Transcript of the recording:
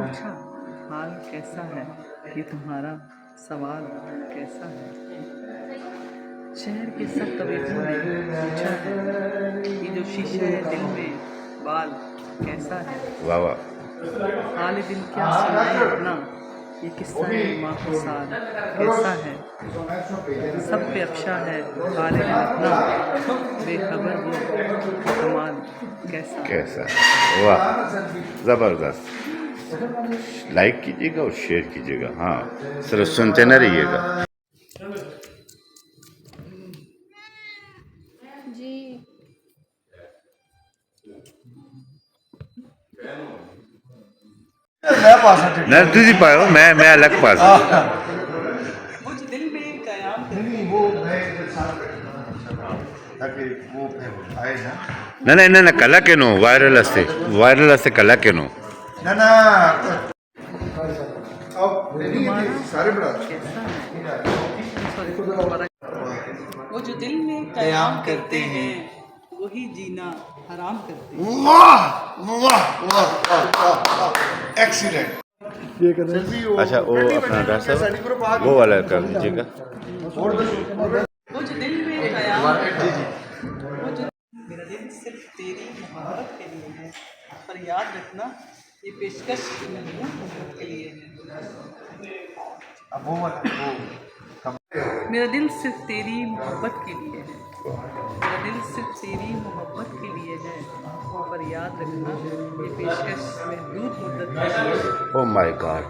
पूछा हाल कैसा है, ये तुम्हारा सवाल कैसा है। शहर के सब तबीबों ने पूछा है, ये जो शीशा है दिल में बाल कैसा है। वाह वाह। हाल दिल क्या सुनाए अपना, ये किस्सा है माखूसाल कैसा है। सब पे अफशा है हाल दिल अपना, बेखबर वो कमाल कैसा है। कैसा, वाह, ज़बरदस्त। लाइक कीजिएगा और शेयर कीजिएगा। हाँ, सिर्फ सुनते न रहिएगा। जी नहीं तुझी पाओ, मैं अलग पास। वो जो दिल में कयाम नहीं कला के नो वायरल हस्ते कला के नो सारे वो जो दिल में कयाम करते हैं वही जीना हराम करते हैं। वाह वाह वाह एक्सीलेंट। अच्छा वो अपना रास्ता वो वाला कर दीजिएगा। वो जो दिल में कयाम करते हैं, वो जो मेरा दिल सिर्फ तेरी मोहब्बत के लिए है, पर याद रखना ये पेशकश मोहब्बत के लिए है। मेरा दिल सिर्फ तेरी मोहब्बत के लिए है, मेरा दिल सिर्फ तेरी मोहब्बत के लिए है, पर याद रखना ये पेशकश महदूद मुद्दत के लिए है। Oh my God.